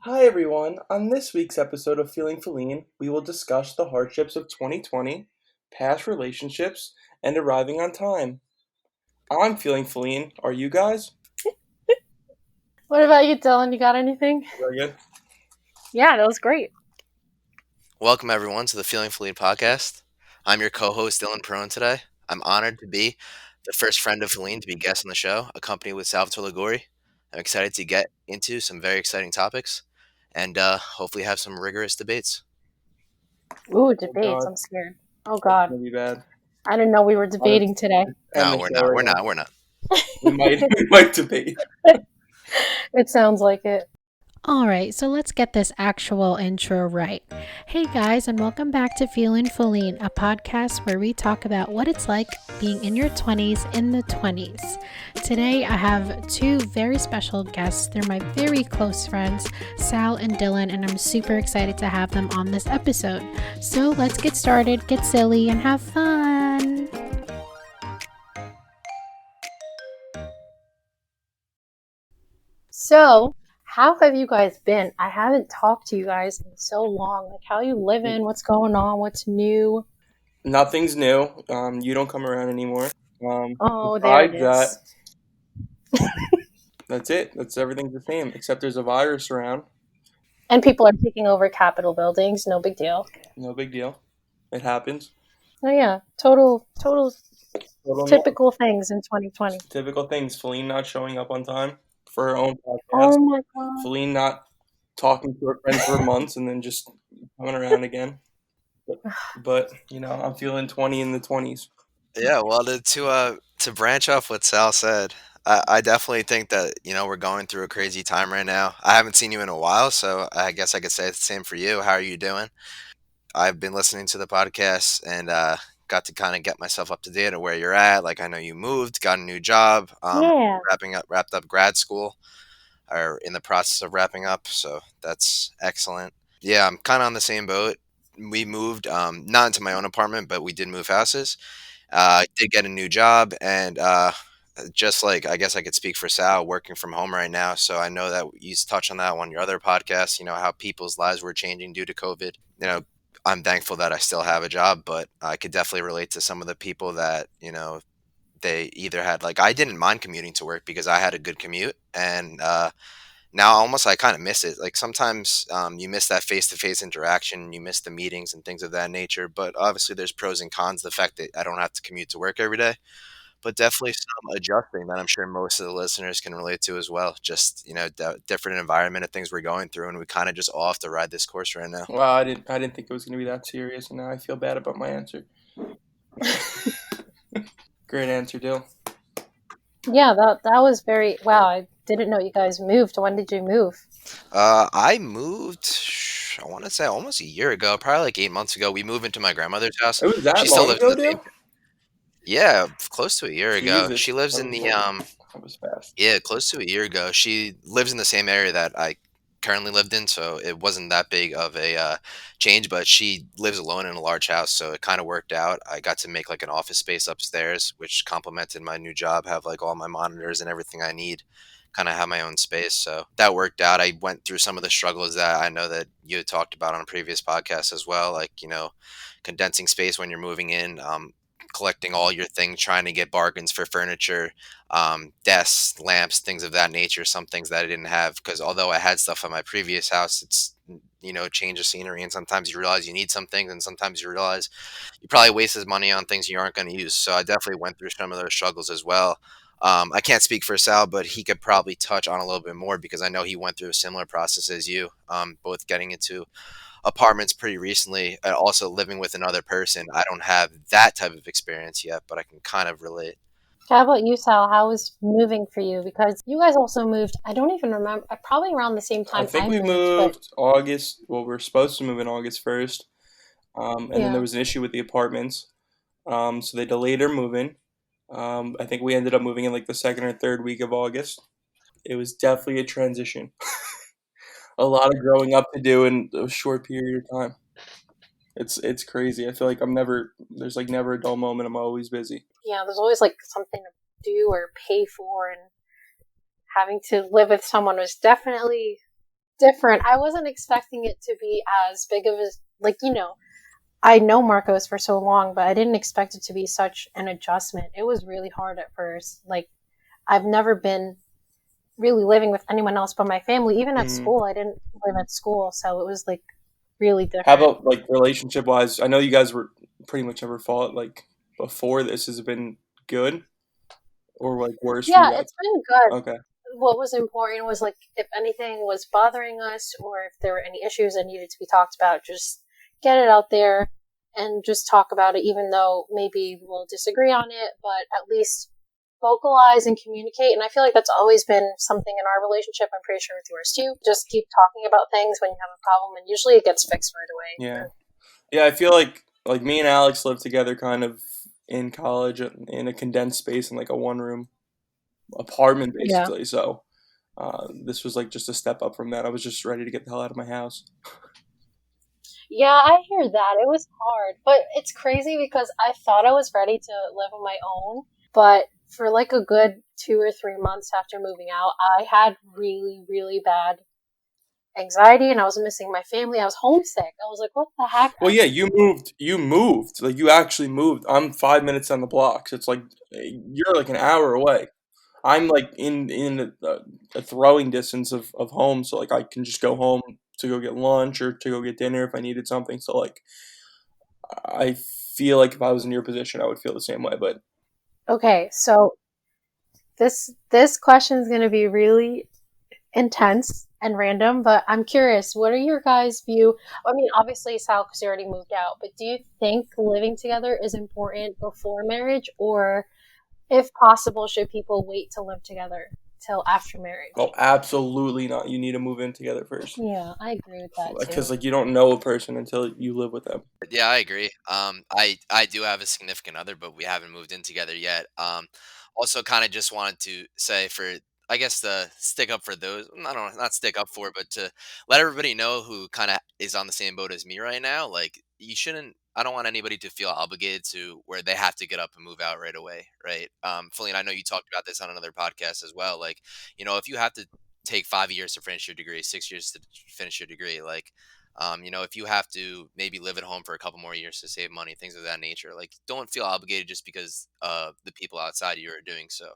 Hi everyone. On this week's episode of Feeling Feline, we will discuss the hardships of 2020, past relationships, and arriving on time. I'm feeling Feline. Are you guys? What about you, Dylan? You got anything? Very good. Yeah, that was great. Welcome, everyone, to the Feeling Fleet podcast. I'm your co host, Dylan Perone, today. I'm honored to be the first friend of Feline to be guest on the show, accompanied with Salvatore Ligori. I'm excited to get into some very exciting topics and hopefully have some rigorous debates. Ooh, Oh debates. god, I'm scared. Oh, that's God. gonna be bad. I didn't know we were debating today. End No, the we're show not. right We're now. not. We're not. We might debate. It sounds like it. All right, so let's get this actual intro right. Hey guys, and welcome back to Feelin' Feline, a podcast where we talk about what it's like being in your 20s in the 20s. Today I have two very special guests. They're my very close friends, Sal and Dylan, and I'm super excited to have them on this episode. So let's get started, get silly, and have fun. So, how have you guys been? I haven't talked to you guys in so long. Like, how you living? What's going on? What's new? Nothing's new. You don't come around anymore. Oh, there it Besides is. that's it. That's everything's the same, except there's a virus around. And people are taking over Capitol buildings. No big deal. No big deal. It happens. Oh, yeah. Total Total normal. typical things in 2020. Typical things. Feline not showing up on time for her own podcast. Oh, my God. Feline not talking to her friends for months and then just coming around again. But I'm feeling 20 in the 20s. Yeah, well, to branch off what Sal said, I definitely think that we're going through a crazy time right now. I haven't seen you in a while, so I guess I could say the same for you. How are you doing? I've been listening to the podcast and got to kind of get myself up to date on where you're at. Like I know you moved, got a new job, Yeah. wrapped up grad school, or in the process of wrapping up. So that's excellent. Yeah, I'm kind of on the same boat. We moved, not into my own apartment, but we did move houses. Did get a new job, and just like I guess I could speak for Sal, working from home right now. So I know that you touched on that on your other podcast. You know how people's lives were changing due to COVID. I'm thankful that I still have a job, but I could definitely relate to some of the people that they either had like I didn't mind commuting to work because I had a good commute, and now almost I kind of miss it. Like sometimes you miss that face to face interaction, you miss the meetings and things of that nature. But obviously, there's pros and cons. The fact that I don't have to commute to work every day, but definitely some adjusting that I'm sure most of the listeners can relate to as well. Just different environment of things we're going through, and we kind of just all have to ride this course right now. Well, I didn't think it was going to be that serious, and now I feel bad about my answer. Great answer, Dill. Yeah, that was very wow. I didn't know you guys moved. When did you move? I moved. I want to say almost a year ago, probably like 8 months ago. We moved into my grandmother's house. It was that She still long lives in ago, the same. Dill? Yeah, close to a year ago. Jesus, She lives in the that was fast. Yeah, close to a year ago. She lives in the same area that I currently lived in, so it wasn't that big of a change. But she lives alone in a large house, so it kind of worked out. I got to make like an office space upstairs, which complemented my new job. Have like all my monitors and everything I need. Kind of have my own space, so that worked out. I went through some of the struggles that I know that you had talked about on a previous podcast as well, like condensing space when you're moving in. Collecting all your things, trying to get bargains for furniture, desks, lamps, things of that nature. Some things that I didn't have because although I had stuff at my previous house, it's change of scenery, and sometimes you realize you need some things, and sometimes you realize you probably wasted money on things you aren't going to use. So I definitely went through some of those struggles as well. I can't speak for Sal, but he could probably touch on a little bit more because I know he went through a similar process as you, both getting into apartments pretty recently and also living with another person. I don't have that type of experience yet, but I can kind of relate. How about you, Sal? How was moving for you? Because you guys also moved. I don't even remember. Probably around the same I time think I we moved, but moved August. Well, we're supposed to move in August 1st. And then there yeah. was an issue with the apartments. So they delayed our moving. I think we ended up moving in like the second or third week of August. It was definitely a transition. A lot of growing up to do in a short period of time. It's crazy. I feel like there's like never a dull moment. I'm always busy. Yeah, there's always like something to do or pay for, and having to live with someone was definitely different. I wasn't expecting it to be as big of a, like, I know Marcos for so long, but I didn't expect it to be such an adjustment. It was really hard at first. Like, I've never been really living with anyone else but my family. Even at Mhm. school, I didn't live at school, so it was like really How different. about like relationship wise? I know you guys were pretty much ever fought like before this. Has it been good or like worse for you Yeah, guys? it's been good. Okay. What was important was like if anything was bothering us or if there were any issues that needed to be talked about, just get it out there and just talk about it, even though maybe we'll disagree on it, but at least vocalize and communicate. And I feel like that's always been something in our relationship. I'm pretty sure with yours too. Just keep talking about things when you have a problem, and usually it gets fixed right Yeah. away. Yeah, I feel like me and Alex lived together kind of in college in a condensed space in like a one room apartment Yeah. basically. So this was like just a step up from that. I was just ready to get the hell out of my house. Yeah, I hear that. It was hard, but it's crazy because I thought I was ready to live on my own, but for like a good 2 or 3 months after moving out, I had really, really bad anxiety and I was missing my family. I was homesick. I was like, what the heck? Well, yeah, you moved. You moved. Like you actually moved. I'm 5 minutes on the block. So it's like you're like an hour away. I'm like in a throwing distance of home, so like I can just go home to go get lunch or to go get dinner if I needed something. So like I feel like if I was in your position, I would feel the same way. But Okay, so this question is going to be really intense and random, but I'm curious, what are your guys' view? I mean, obviously, Sal, because you already moved out, but do you think living together is important before marriage, or if possible, should people wait to live together till after marriage? oh, absolutely not. You need to move in together first, Yeah, I agree with that because too. like you don't know a person until you live with them. Yeah, I agree. I do have a significant other, but we haven't moved in together yet. Also, kind of just wanted to say for, I guess, the stick up for those. I don't know, not stick up for, but to let everybody know who kind of is on the same boat as me right now. Like, you shouldn't. I don't want anybody to feel obligated to where they have to get up and move out right away, right? Feline, I know you talked about this on another podcast as well. Like, if you have to take 5 years to finish your degree, 6 years to finish your degree, like if you have to maybe live at home for a couple more years to save money, things of that nature, like don't feel obligated just because the people outside you are doing so,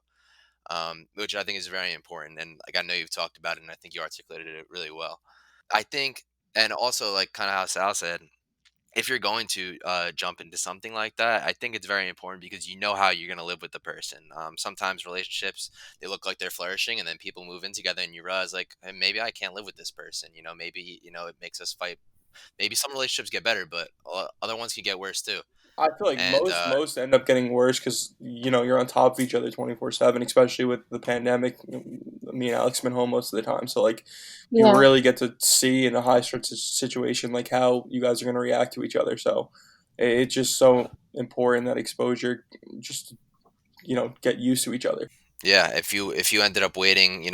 which I think is very important. And like I know you've talked about it, and I think you articulated it really well. I think, and also like kind of how Sal said, if you're going to jump into something like that, I think it's very important because you know how you're going to live with the person. Sometimes relationships they look like they're flourishing, and then people move in together, and you realize like, hey, maybe I can't live with this person. Maybe it makes us fight. Maybe some relationships get better, but other ones can get worse too. I feel like And most end up getting worse because you're on top of each other 24/7, especially with the pandemic. Me and Alex been home most of the time, so like you Yeah. really get to see in a high stress situation like how you guys are going to react to each other. So it's just so important that exposure, just get used to each other. yeah, if you ended up waiting,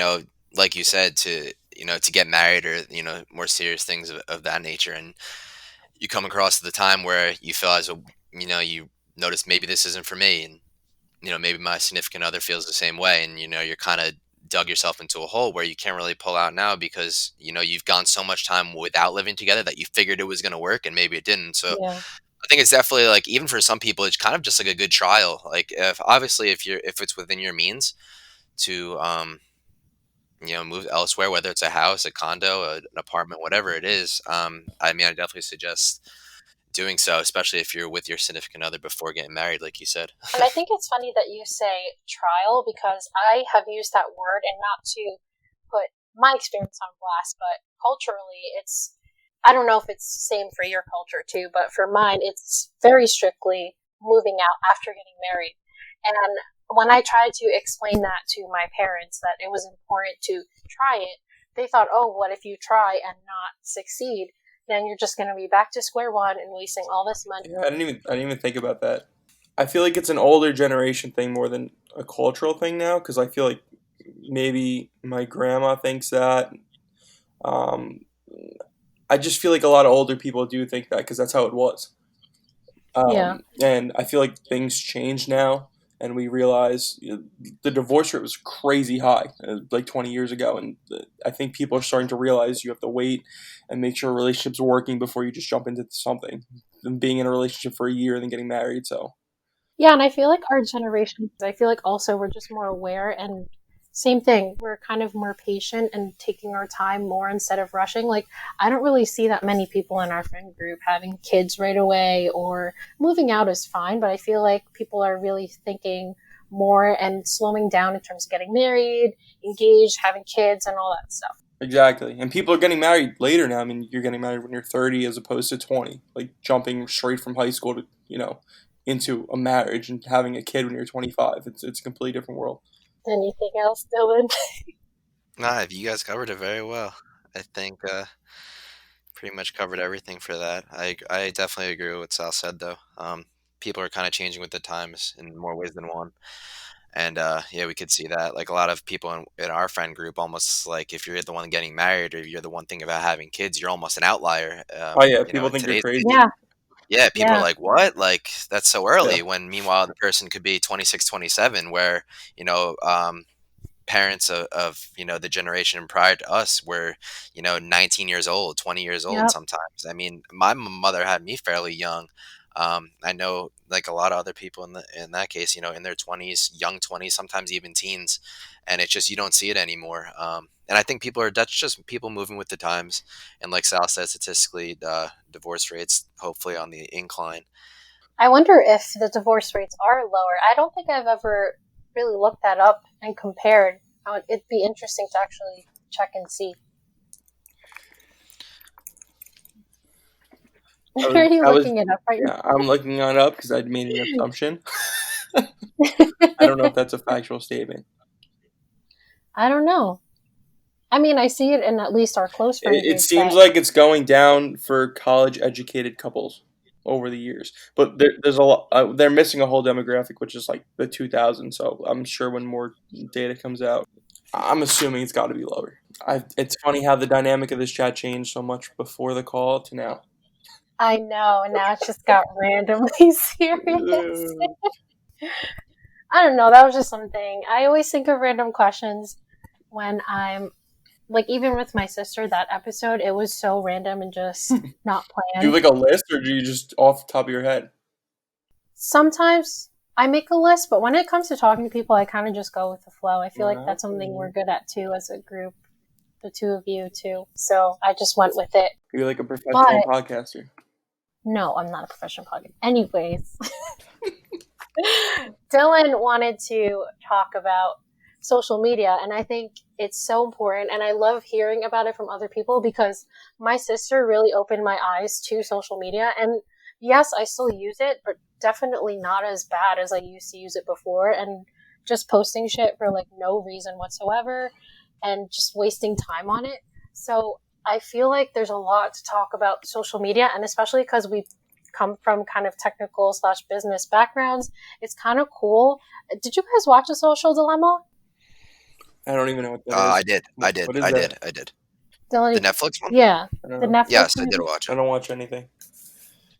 like you said, to get married or more serious things of that nature, and you come across the time where you feel as a you notice maybe this isn't for me, and maybe my significant other feels the same way, and you're kind of dug yourself into a hole where you can't really pull out now because you've gone so much time without living together that you figured it was going to work and maybe it didn't. So Yeah. I think it's definitely like even for some people it's kind of just like a good trial. Like if obviously if it's within your means to move elsewhere, whether it's a house, a condo, an apartment, whatever it is. I mean, I definitely suggest doing so, especially if you're with your significant other before getting married, like you said. And I think it's funny that you say trial because I have used that word, and not to put my experience on blast, but culturally, I don't know if it's the same for your culture too, but for mine, it's very strictly moving out after getting married. And when I tried to explain that to my parents, that it was important to try it, they thought, oh, what if you try and not succeed? Then you're just going to be back to square one and wasting all this money. Yeah, I didn't even think about that. I feel like it's an older generation thing more than a cultural thing now because I feel like maybe my grandma thinks that. Um, I just feel like a lot of older people do think that because that's how it was. Yeah. And I feel like things change now, and we realize the divorce rate was crazy high, like 20 years ago. And I think people are starting to realize you have to wait and make sure a relationship's working before you just jump into something. Than being in a relationship for a year and then getting married. So Yeah, and I feel like our generation, I feel like also we're just more aware and same thing. We're kind of more patient and taking our time more instead of rushing. Like, I don't really see that many people in our friend group having kids right away or moving out is fine, but I feel like people are really thinking more and slowing down in terms of getting married, engaged, having kids, and all that stuff. exactly, and people are getting married later now. I mean, you're getting married when you're 30 as opposed to 20. Like jumping straight from high school to into a marriage and having a kid when you're 25. It's a completely different world. Anything else, Dylan? Nah, you guys covered it very well. I think pretty much covered everything for that. I definitely agree with what Sal said though. People are kind of changing with the times in more ways than one. And yeah, we could see that. Like a lot of people in our friend group, almost like if you're the one getting married or you're the one thinking about having kids, you're almost an outlier. Oh yeah, You know, people in think you're today's crazy. Yeah, yeah, people are yeah. like, what? Like that's so Yeah, early. When meanwhile the person could be 26, 27, where you know parents of the generation prior to us were 19 years old, 20 years old Yep. sometimes. I mean, my mother had me fairly young. I know like a lot of other people in that case, in their 20s, young 20s, sometimes even teens, and it's just you don't see it anymore. And I think that's just people moving with the times, and like Sal said, statistically divorce rates hopefully on the incline. I wonder if the divorce rates are lower. I don't think I've ever really looked that up and compared. It'd be interesting to actually check and see. I Are was, you I was looking it up right yeah, I'm looking on up because I'd made an assumption. I don't know if that's a factual statement. I don't know. I mean, I see it in at least our close friend It group seems that, like it's going down for college-educated couples over the years, but there's a lot. They're missing a whole demographic, which is like the 2000s. So I'm sure when more data comes out, I'm assuming it's got to be lower. It's funny how the dynamic of this chat changed so much before the call to now. I know, and now it's just got randomly serious. I don't know. That was just something. I always think of random questions when I'm like, even with my sister, that episode, it was so random and just not Do you planned. like a list, or do you just off the top of your head? Sometimes I make a list, but when it comes to talking to people, I kind of just go with the flow. I feel like that's something we're Okay. good at too as a group, the two of you too. So I just went with it. You're like a professional But podcaster. no, I'm not a professional podcaster. Anyways, Dylan wanted to talk about social media, and I think it's so important. And I love hearing about it from other people because my sister really opened my eyes to social media. And yes, I still use it, but definitely not as bad as I used to use it before. And just posting shit for like no reason whatsoever and just wasting time on it. So I feel like there's a lot to talk about social media, and especially because we come from kind of technical slash business backgrounds, it's kind of cool. Did you guys watch The Social Dilemma? I don't even know what that is. I did, I did, What is I that? did, I did. The Dylan, Netflix one? yeah, I don't the know. Netflix Yes, I did one. watch I it. don't watch anything.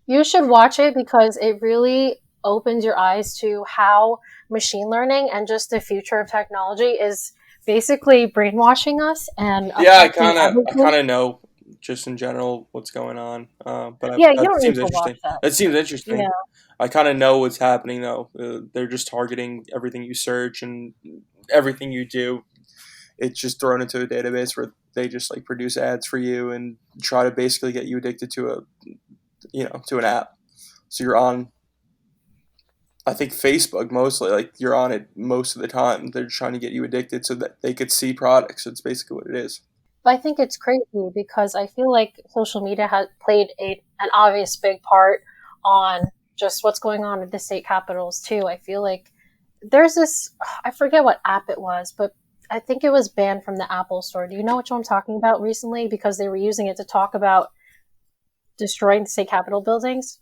You should watch it because it really opens your eyes to how machine learning and just the future of technology is basically brainwashing us and Yeah, affecting I everything. kind of know just in general what's going on. Yeah, you That don't need seems to watch interesting. that. That seems interesting. Yeah. I kind of know what's happening though. They're just targeting everything you search and everything you do. It's just thrown into a database where they just like produce ads for you and try to basically get you addicted to to an app. So you're on, I think, Facebook mostly. Like you're on it most of the time. They're trying to get you addicted so that they could see products. It's basically what it is. But I think it's crazy because I feel like social media has played an obvious big part on just what's going on in the state capitals too. I feel like there's this, I forget what app it was, but I think it was banned from the Apple Store. Do you know which one I'm talking about recently? Because they were using it to talk about destroying the state capitol buildings.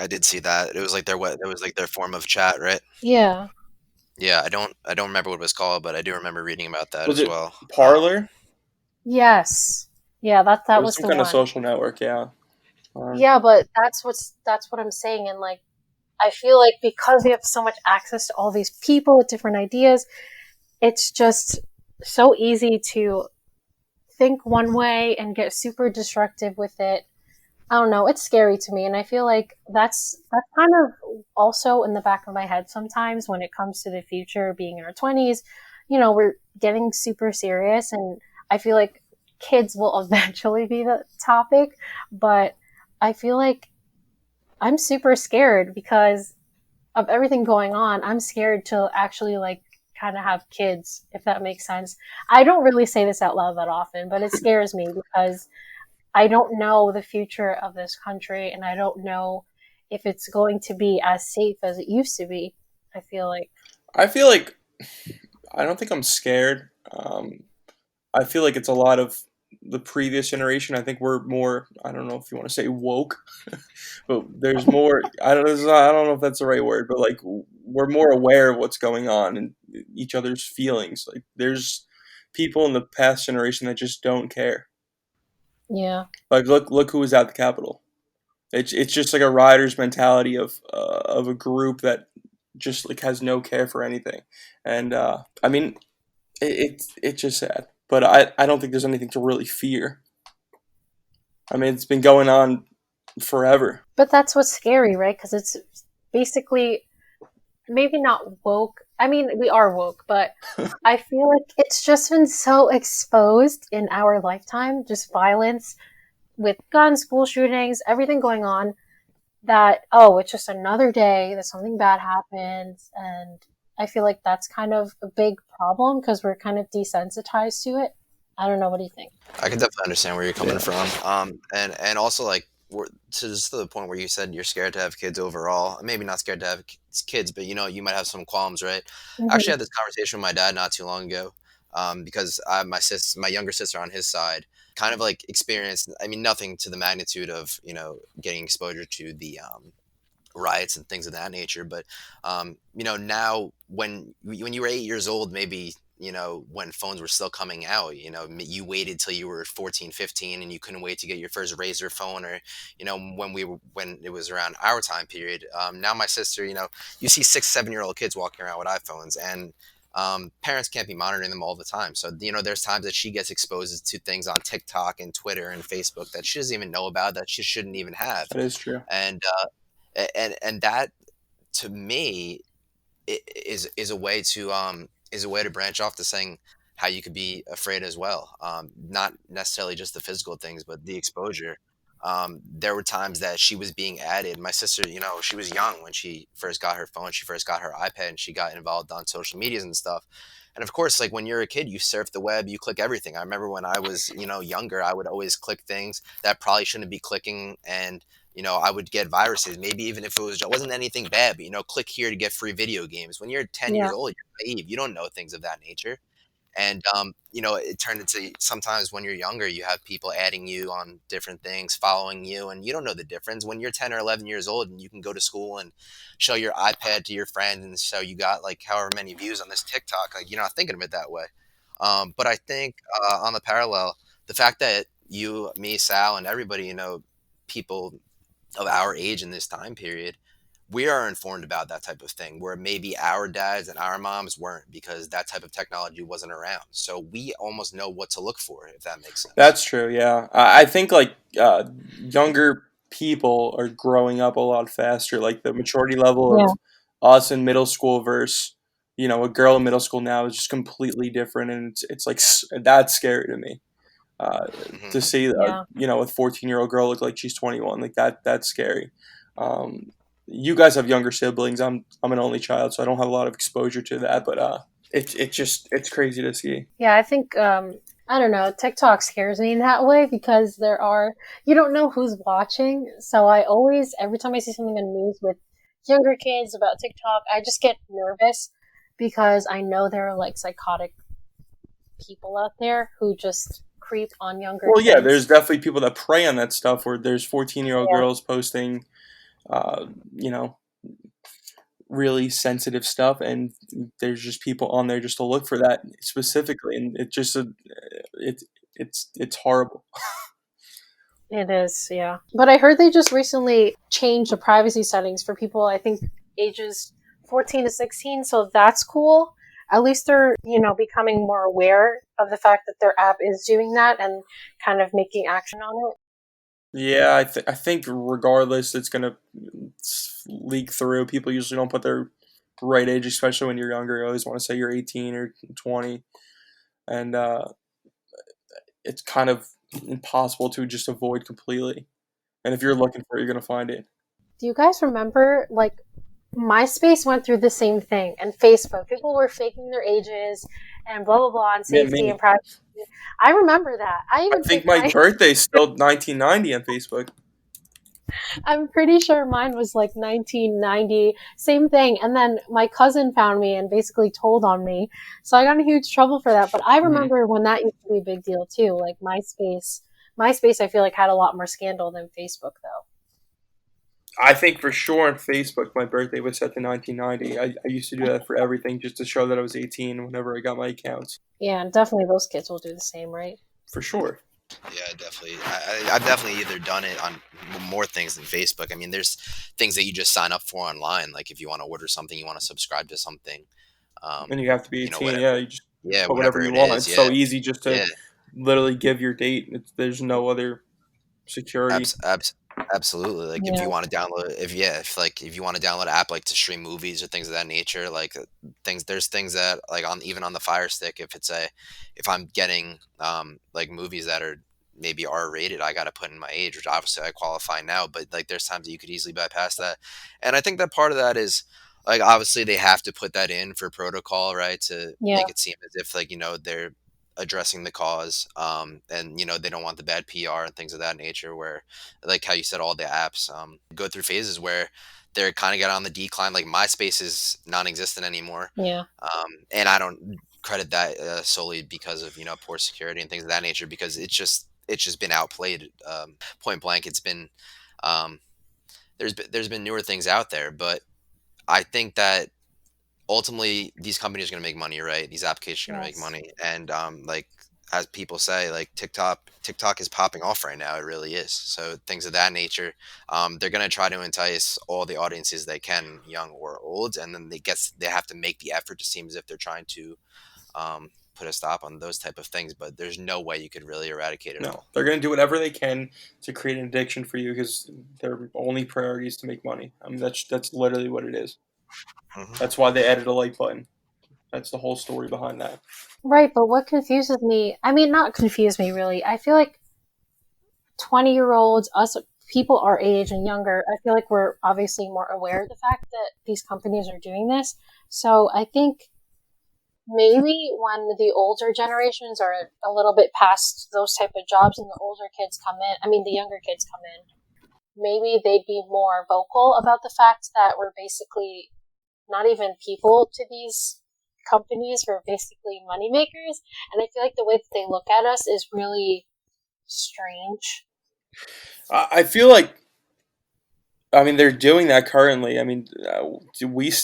I did see that. It was like it was like their form of chat, right? Yeah. Yeah, I don't remember what it was called, but I do remember reading about that Was as it well. Parlor? Yes. Yeah, It that was was some the kind of one. social network. Yeah. Yeah, but that's what I'm saying, and like I feel like because we have so much access to all these people with different ideas, it's just so easy to think one way and get super destructive with it. I don't know, it's scary to me, and I feel like that's kind of also in the back of my head sometimes when it comes to the future, being in our 20s. We're getting super serious, and I feel like kids will eventually be the topic, but I feel like I'm super scared because of everything going on. I'm scared to actually like kind of have kids, if that makes sense. I don't really say this out loud that often, but it scares me because I don't know the future of this country, and I don't know if it's going to be as safe as it used to be. I feel like. I feel like I don't think I'm scared. I feel like it's a lot of the previous generation. I think we're more. I don't know if you want to say woke, but there's more. I don't know if that's the right word, but like we're more aware of what's going on and each other's feelings. Like there's people in the past generation that just don't care. Yeah. Like look who was at the Capitol. It's just like a rider's mentality of a group that just like has no care for anything, and I mean it's just sad. But I don't think there's anything to really fear. I mean, it's been going on forever. But that's what's scary, right? Because it's basically maybe not woke. I mean, we are woke, but I feel like it's just been so exposed in our lifetime, just violence with guns, school shootings, everything going on, that, oh, it's just another day that something bad happens. And I feel like that's kind of a big problem because we're kind of desensitized to it. I don't know. What do you think? I can definitely understand where you're coming Yeah, from. And also like just to the point where you said you're scared to have kids overall. Maybe not scared to have kids, but you might have some qualms, right? I actually Mm-hmm. had this conversation with my dad not too long ago, because I have my younger sister on his side, kind of like experienced. I mean, nothing to the magnitude of getting exposure to the riots and things of that nature. But now when you were 8 years old, maybe when phones were still coming out, you waited till you were 14, 15, and you couldn't wait to get your first Razor phone, or when it was around our time period. Now my sister, you see 6, 7-year-old kids walking around with iPhones, and parents can't be monitoring them all the time. So there's times that she gets exposed to things on TikTok and Twitter and Facebook that she doesn't even know about, that she shouldn't even have. that is true. And and that, to me, is a way to branch off to saying how you could be afraid as well, not necessarily just the physical things but the exposure. There were times that she was being added. My sister, she was young when she first got her phone, she first got her iPad, and she got involved on social medias and stuff. And of course, like when you're a kid, you surf the web, you click everything. I remember when I was younger, I would always click things that probably shouldn't be clicking, and I would get viruses, maybe even if it wasn't anything bad, but click here to get free video games. When you're 10 Yeah. years old, you're naive. You don't know things of that nature. And it turned into, sometimes when you're younger, you have people adding you on different things, following you, and you don't know the difference. When you're 10 or 11 years old and you can go to school and show your iPad to your friend, and so you got like however many views on this TikTok, like you're not thinking of it that way. But I think, on the parallel, the fact that you, me, Sal, and everybody, people of our age in this time period, we are informed about that type of thing, where maybe our dads and our moms weren't, because that type of technology wasn't around. So we almost know what to look for, if that makes sense. That's true. Yeah, I think like younger people are growing up a lot faster. Like the maturity level Yeah. of us in middle school versus a girl in middle school now is just completely different, and it's like that's scary to me. Uh, to Hmm. see Yeah. a 14-year-old girl look like she's 21, like that's scary. Um, you guys have younger siblings. I'm an only child, so I don't have a lot of exposure to that. But it's crazy to see. Yeah. I think, I don't know, TikTok scares me in that way because you don't know who's watching. So I always, every time I see something in the news with younger kids about TikTok, I just get nervous because I know there are like psychotic people out there who just creep on younger Well, yeah, there's kids. definitely people that prey on that stuff. Where there's 14-year-old Yeah. girls posting, uh, you know, really sensitive stuff, and there's just people on there just to look for that specifically, and it just it's horrible. It is, yeah. But I heard they just recently changed the privacy settings for people, I think, ages 14 to 16, so that's cool. At least they're, becoming more aware of the fact that their app is doing that and kind of making action on it. Yeah, I think regardless, it's gonna leak through. People usually don't put their right age, especially when you're younger. You always want to say you're 18 or 20, and it's kind of impossible to just avoid completely. And if you're looking for it, you're gonna find it. Do you guys remember, like, MySpace went through the same thing, and Facebook? People were faking their ages and blah, blah, blah, and Yeah, safety and me. privacy. I remember that. I I even think faked my my birthday's still 1990 on Facebook. I'm pretty sure mine was like 1990, same thing. And then my cousin found me and basically told on me. So I got in huge trouble for that. But I Hmm. remember when that used to be a big deal too. Like MySpace. MySpace, I feel like had a lot more scandal than Facebook though. I think for sure on Facebook, my birthday was set to 1990. I used to do that for everything just to show that I was 18 whenever I got my accounts. Yeah, and definitely those kids will do the same, right? For sure. Yeah, definitely. I've definitely either done it on more things than Facebook. I mean, there's things that you just sign up for online, like if you want to order something, you want to subscribe to something, And you have to be whatever. 18. Yeah, you just Yeah, put whatever whatever you it want. is. It's Yeah, so easy just to yeah. literally give your date. There's no other security. Abs- abs- Absolutely. Like if Yeah, you want to download, if you want to download an app like to stream movies or things of that nature, like there's things that like on even on the Fire Stick, if I'm getting like movies that are maybe R rated, I got to put in my age, which obviously I qualify now, but like there's times that you could easily bypass that, and I think that part of that is like obviously they have to put that in for protocol, right, to yeah, make it seem as if like they're addressing the cause, and they don't want the bad PR and things of that nature where like how you said, all the apps go through phases where they're kind of get on the decline. Like MySpace is non-existent anymore, yeah, and I don't credit that solely because of poor security and things of that nature, because it's just been outplayed. Point blank, it's been there's been newer things out there, but I think that ultimately these companies are going to make money, right? These applications are going to make yes. money, and like as people say, like TikTok is popping off right now. It really is. So things of that nature, they're going to try to entice all the audiences they can, young or old, and then they have to make the effort to seem as if they're trying to put a stop on those type of things. But there's no way you could really eradicate it No, all. they're going to do whatever they can to create an addiction for you because their only priority is to make money. I mean, that's literally what it is. Hmm. That's why they added a like button. That's the whole story behind that. Right, but what confuses me, I mean, not confuse me really. I feel like 20-year-olds, us people our age and younger, I feel like we're obviously more aware of the fact that these companies are doing this. So I think maybe when the older generations are a little bit past those type of jobs and the older kids come in, I mean the younger kids come in, maybe they'd be more vocal about the fact that we're basically not even people to these companies, we're basically moneymakers. And I feel like the way that they look at us is really strange. I feel like I mean, they're doing that currently. I mean,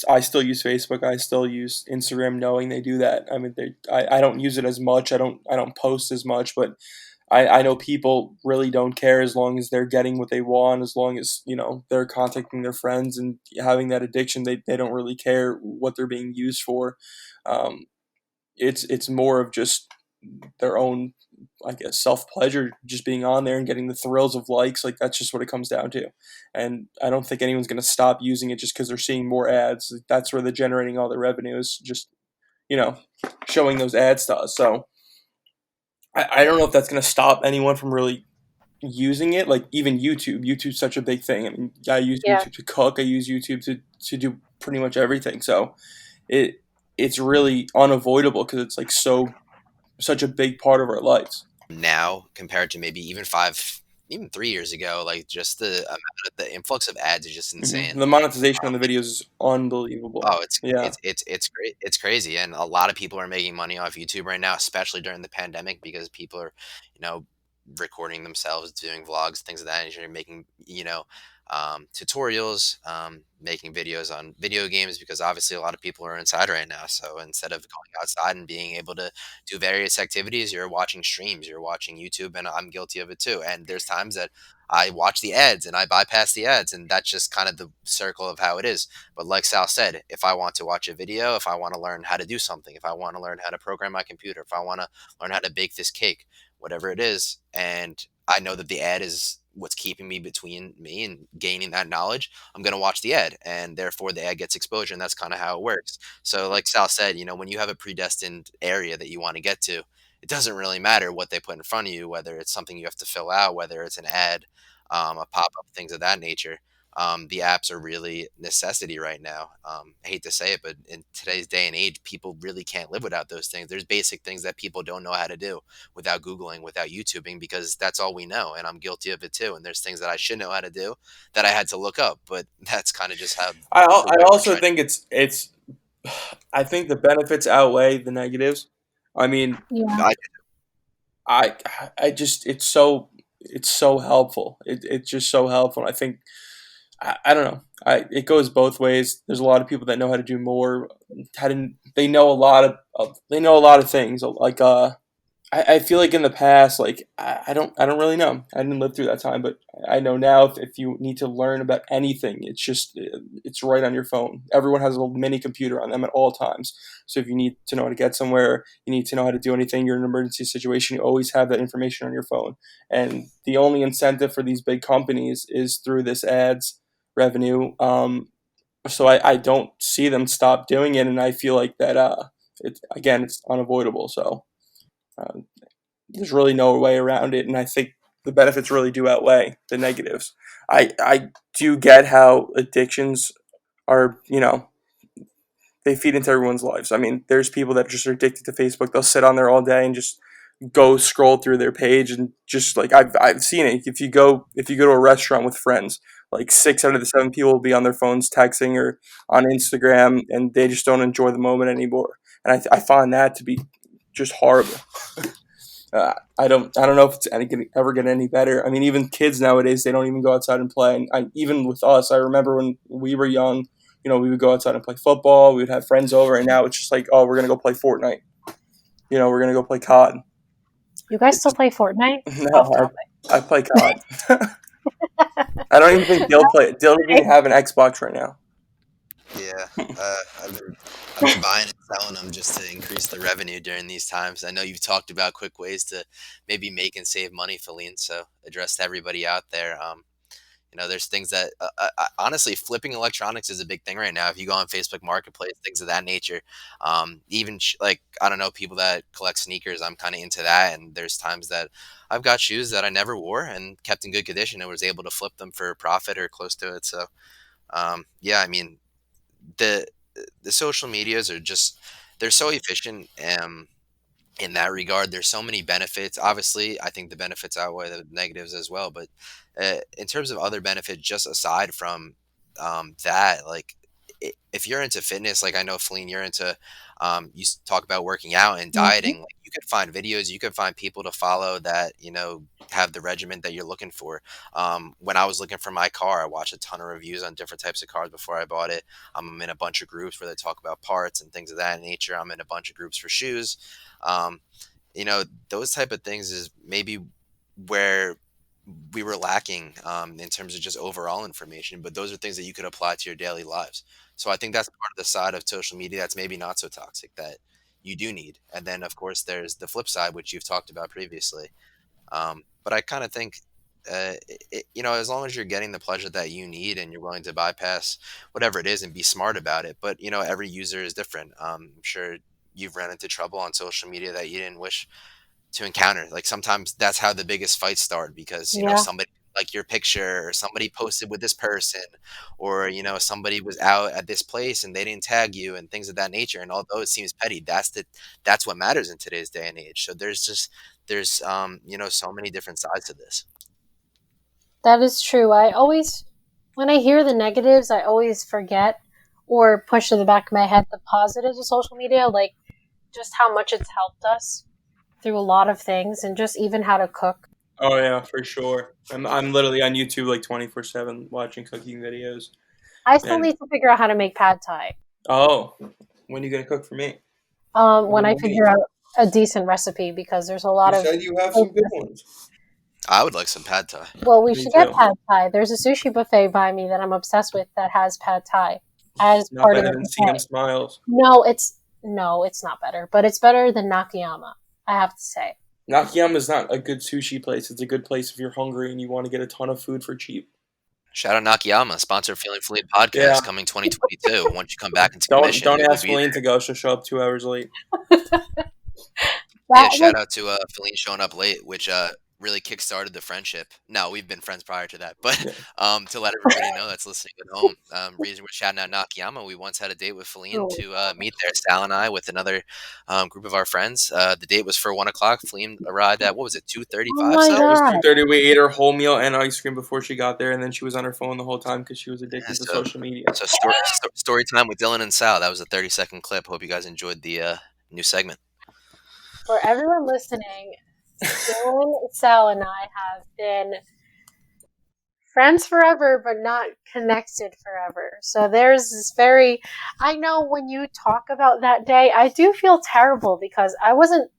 I still use Facebook. I still use Instagram, knowing they do that. I mean, I don't use it as much. I don't post as much, but I know people really don't care as long as they're getting what they want, as long as they're contacting their friends and having that addiction. They don't really care what they're being used for. Um, it's more of just their own, I guess, self pleasure, just being on there and getting the thrills of likes. Like that's just what it comes down to. And I don't think anyone's going to stop using it just because they're seeing more ads. That's where they're generating all their revenues, just you know, showing those ads to us. So I don't know if that's going to stop anyone from really using it. Like even YouTube. YouTube's such a big thing. I mean, I use Yeah. YouTube to cook. I use YouTube to do pretty much everything. So it it's really unavoidable because it's like such a big part of our lives. Now compared to maybe even 3 years ago, like just the influx of ads is just insane. The monetization on the videos is unbelievable. Oh, it's Yeah, it's it's it's great. It's crazy, and a lot of people are making money off YouTube right now, especially during the pandemic, because people are, you know, recording themselves, doing vlogs, things of that nature, making, tutorials, making videos on video games, because obviously a lot of people are inside right now. So instead of going outside and being able to do various activities, you're watching streams, you're watching YouTube, and I'm guilty of it too. And there's times that I watch the ads and I bypass the ads, and that's just kind of the circle of how it is. But like Sal said, if I want to watch a video, if I want to learn how to do something, if I want to learn how to program my computer, if I want to learn how to bake this cake, whatever it is, and I know that the ad is what's keeping me between me and gaining that knowledge, I'm going to watch the ad, and therefore the ad gets exposure, and that's kind of how it works. So like Sal said, when you have a predestined area that you want to get to, it doesn't really matter what they put in front of you, whether it's something you have to fill out, whether it's an ad, a pop-up, things of that nature. The apps are really necessity right now. I hate to say it, but in today's day and age, people really can't live without those things. There's basic things that people don't know how to do without Googling, without YouTubing, because that's all we know. And I'm guilty of it too. And there's things that I should know how to do that I had to look up, but that's kind of just how the I way we're also trending. think it's I think the benefits outweigh the negatives. I mean, Yeah. I, I I just it's so helpful. It's just so helpful. I think I don't know. It goes both ways. There's a lot of people that know how to do more. They know a lot they know a lot of things. Like I feel like in the past, like I don't really know. I didn't live through that time, but I know now if you need to learn about anything, it's right on your phone. Everyone has a little mini computer on them at all times. So if you need to know how to get somewhere, you need to know how to do anything. You're in an emergency situation. You always have that information on your phone. And the only incentive for these big companies is through this ads revenue. So I don't see them stop doing it, and I feel like that. It's unavoidable. So. Uh, there's really no way around it, and I think the benefits really do outweigh the negatives. I do get how addictions are, they feed into everyone's lives. I mean, there's people that just are addicted to Facebook. They'll sit on there all day and just go scroll through their page and just like I've seen it. If you go to a restaurant with friends, like 6 out of the 7 people will be on their phones texting or on Instagram, and they just don't enjoy the moment anymore. And I find that to be just horrible. I don't know if it's ever get any better. I mean, even kids nowadays, they don't even go outside and play. And even with us, I remember when we were young, we would go outside and play football. We would have friends over, and now it's just like, oh, we're gonna go play Fortnite. We're gonna go play COD. You guys still It's play Fortnite? Off no, topic. I play COD. I don't even think Dill play. Dill doesn't even have an Xbox right now. yeah, I've been buying and selling them just to increase the revenue during these times. I know you've talked about quick ways to maybe make and save money, Feline. So address to everybody out there. There's things that honestly, flipping electronics is a big thing right now. If you go on Facebook Marketplace, things of that nature, even like I don't know, people that collect sneakers, I'm kind of into that. And there's times that I've got shoes that I never wore and kept in good condition and was able to flip them for a profit or close to it. So yeah, I mean the the social medias are just they're so efficient. In that regard, there's so many benefits. Obviously, I think the benefits outweigh the negatives as well. But in terms of other benefits, just aside from that, like if you're into fitness, like I know Feline, you're into, talk about working out and Mhm. dieting. Like you could find videos, you could find people to follow that have the regimen that you're looking for. When I was looking for my car, I watched a ton of reviews on different types of cars before I bought it. I'm in a bunch of groups where they talk about parts and things of that nature. I'm in a bunch of groups for shoes. Um, those type of things is maybe where we were lacking in terms of just overall information, but those are things that you could apply to your daily lives. So I think that's part of the side of social media that's maybe not so toxic that you do need. And then, of course, there's the flip side, which you've talked about previously. But I kind of think, as long as you're getting the pleasure that you need and you're willing to bypass whatever it is and be smart about it. But, every user is different. I'm sure you've run into trouble on social media that you didn't wish to encounter. Like sometimes that's how the biggest fights start because, Yeah. somebody like your picture or somebody posted with this person or, somebody was out at this place and they didn't tag you and things of that nature. And although it seems petty, that's what matters in today's day and age. So there's so many different sides to this. That is true. When I hear the negatives, I always forget or push to the back of my head the positives of social media, like just how much it's helped us through a lot of things and just even how to cook. Oh yeah, for sure. I'm literally on YouTube like 24/7 watching cooking videos. I still And need to figure out how to make pad thai. oh, when are you gonna cook for me? When I figure Wait. out a decent recipe, because there's a You lot of said you have some good ones. I would like some pad thai. well, we Me should get too. pad thai. There's a sushi buffet by me that I'm obsessed with that has pad thai as Not part of better the than CM buffet. Smiles. No, it's not better, but it's better than Nakayama, I have to say. Nakayama is not a good sushi place. It's a good place if you're hungry and you want to get a ton of food for cheap. Shout out Nakayama, sponsor of Feeling Fleet Yeah. podcast coming 2022. Once you come back into Don't commission, we will ask be Feline there. to go. She'll show up 2 hours late. Yeah, That shout was out to Feline showing up late, which really kickstarted the friendship. No, we've been friends prior to that, but Yeah. to let everybody know that's listening at home, reason we're shouting out Nakayama, we once had a date with Feline oh, to meet there. Sal and I with another group of our friends. The date was for 1 o'clock. Feline arrived at what was it, oh 2:35? my It Sal? was god. 2:30. We ate her whole meal and ice cream before she got there, and then she was on her phone the whole time because she was Yeah, addicted to so social media. story time with Dylan and Sal. That was a 30-second clip. Hope you guys enjoyed the new segment. For everyone listening, Dylan, Sal, and I have been friends forever, but not connected forever. So there's this I know when you talk about that day, I do feel terrible because I wasn't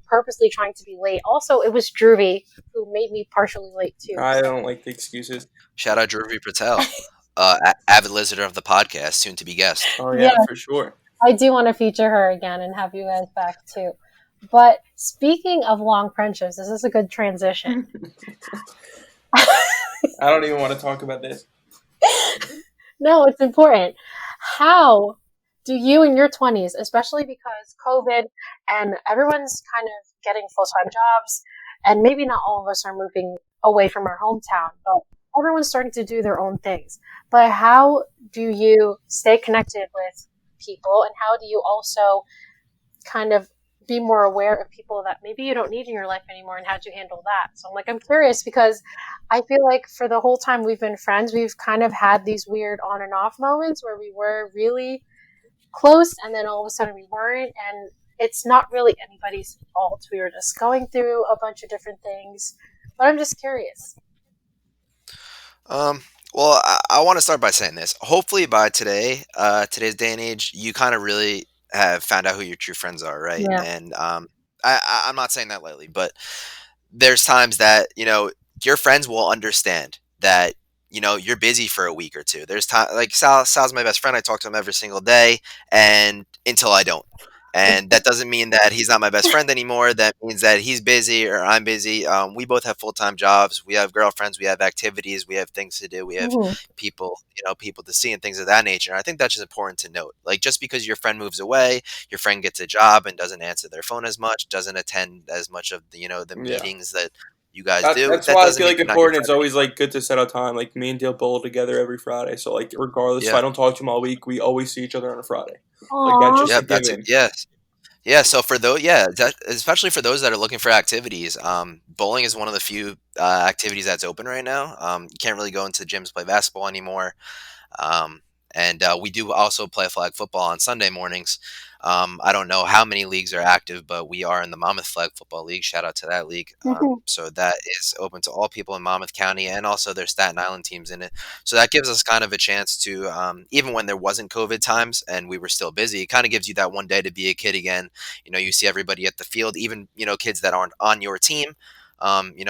purposely trying to be late. Also, it was Druvy who made me partially late too. I So. don't like the excuses. Shout out Dhruvi Patel, avid listener of the podcast, soon to be guest. Oh Yeah, yeah, for sure. I do want to feature her again and have you guys back too. But speaking of long friendships, this is a good transition. I don't even want to talk about this. No, it's important. How do you in your 20s, especially because COVID and everyone's kind of getting full time jobs, and maybe not all of us are moving away from our hometown, but everyone's starting to do their own things. But how do you stay connected with people, and how do you also kind of be more aware of people that maybe you don't need in your life anymore, and how do you handle that? So I'm curious because I feel like for the whole time we've been friends, we've kind of had these weird on and off moments where we were really close and then all of a sudden we weren't, and it's not really anybody's fault. We were just going through a bunch of different things, but I'm just curious. Well, I want to start by saying this. Hopefully, by today's day and age, you kind of really have found out who your true friends are, right? Yeah. And I'm not saying that lightly, but there's times that your friends will understand that you're busy for a week or two. There's time like Sal's my best friend. I talk to him every single day, and until I don't. And that doesn't mean that he's not my best friend anymore. That means that he's busy or I'm busy. We both have full time jobs. We have girlfriends. We have activities. We have things to do. We have Mm-hmm. people to see and things of that nature. And I think that's just important to note. Like just because your friend moves away, your friend gets a job and doesn't answer their phone as much, doesn't attend as much of the Yeah. meetings that you guys do. That's That why I doesn't feel mean like they're not your important. It's friend always anymore. like good to set a time. Like me and Dale bowl together every Friday. So like regardless if Yeah. I don't talk to him all week, we always see each other on a Friday. Like that's Aww. just a Yep, that's it. given. Yes. Yeah, so for those, yeah, especially for those that are looking for activities, bowling is one of the few activities that's open right now. You can't really go into gyms to play basketball anymore. Um, and we do also play flag football on Sunday mornings. I don't know how many leagues are active, but we are in the Monmouth Flag Football League. Shout out to that league. So that is open to all people in Monmouth County, and also there's Staten Island teams in it. So that gives us kind of a chance to, even when there wasn't COVID times and we were still busy, it kind of gives you that one day to be a kid again. You see everybody at the field, even kids that aren't on your team.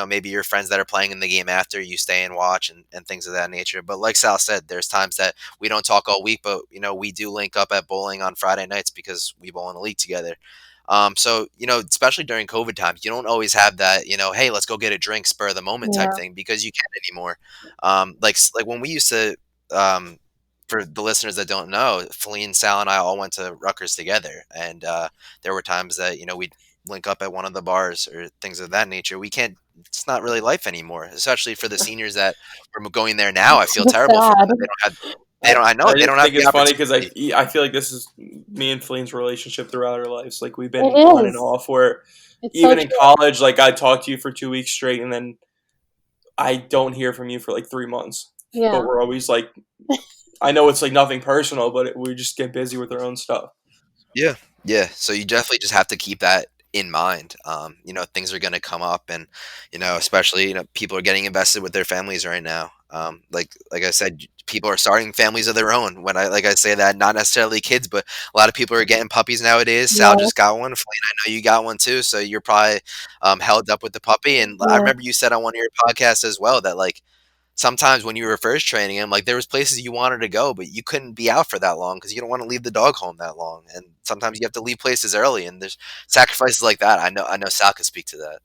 Maybe your friends that are playing in the game after you stay and watch and things of that nature. But like Sal said, there's times that we don't talk all week, but we do link up at bowling on Friday nights because we bowl in a league together. So especially during COVID times, you don't always have that, hey, let's go get a drink, spur of the moment type Yeah. thing because you can't anymore. Like when we used to, for the listeners that don't know, Feline, Sal, and I all went to Rutgers together, and there were times that we'd link up at one of the bars or things of that nature. We can't. It's not really life anymore, especially for the seniors that are going there now. I It's feel just terrible for them sad. that they don't have. They don't. I know I they just don't have think the it's funny because opportunity. I feel like this is me and Flene's relationship throughout our lives. Like we've been It on and is. off. Where It's so even in true. college, like I talk to you for 2 weeks straight, and then I don't hear from you for like 3 months. Yeah. But we're always like, I know it's like nothing personal, but we just get busy with our own stuff. Yeah. So you definitely just have to keep that in mind. Things are going to come up, and especially people are getting invested with their families right now. Like I said, people are starting families of their own. When I say that, not necessarily kids, but a lot of people are getting puppies nowadays. Sal Yeah, just got one. Feline, I know you got one too, so you're probably held up with the puppy. And I yeah. remember you said on one of your podcasts as well that like sometimes when you were first training him, like there was places you wanted to go, but you couldn't be out for that long because you don't want to leave the dog home that long. And sometimes you have to leave places early, and there's sacrifices like that. I know Sal could speak to that.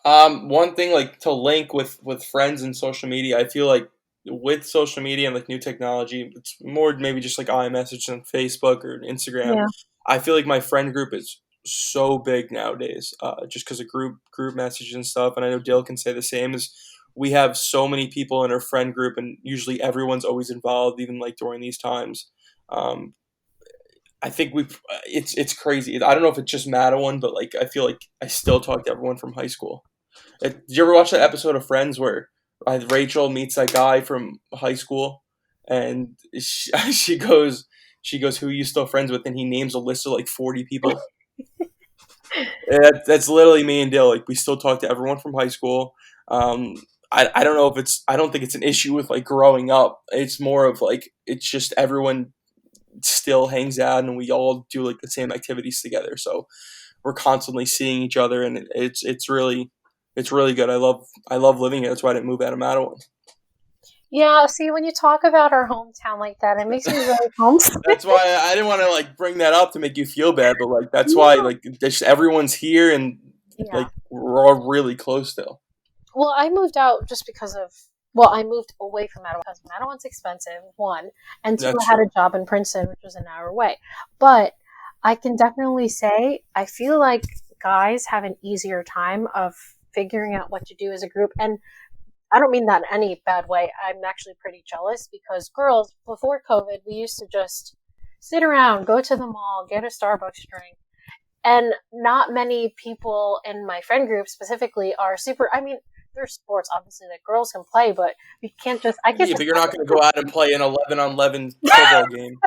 One thing like to link with friends and social media, I feel like with social media and like new technology, it's more maybe just like iMessage and Facebook or Instagram. Yeah. I feel like my friend group is so big nowadays, just because of group messages and stuff. And I know Dale can say the same. Is we have so many people in our friend group, and usually everyone's always involved, even like during these times. Um, I think it's crazy. I don't know if it's just Madawan, but like I feel like I still talk to everyone from high school. Did you ever watch that episode of Friends where Rachel meets that guy from high school, and she goes, "Who are you still friends with?" And he names a list of like 40 people. And that's literally me and Dale. Like we still talk to everyone from high school. Um, I don't know if I don't think it's an issue with like growing up. It's more of like it's just everyone still hangs out and we all do like the same activities together. So we're constantly seeing each other, and it's really good. I love living here. That's why I didn't move out of Mattawa. Yeah, see, when you talk about our hometown like that, it makes me really homesick. That's why I didn't want to like bring that up to make you feel bad, but like that's why Yeah. like just everyone's here, and Yeah. like we're all really close still. Well, I moved out just because of. Well, I moved away from Mattawa because Mattawa's expensive, one, and two, That's I had true. a job in Princeton, which was an hour away. But I can definitely say I feel like guys have an easier time of figuring out what to do as a group, and I don't mean that in any bad way. I'm actually pretty jealous because girls, before COVID, we used to just sit around, go to the mall, get a Starbucks drink. And not many people in my friend group specifically are super. I mean, there's sports obviously that girls can play, but we can't just. I can't Yeah, just. but you're not going to go out and play an 11-on-11 football game.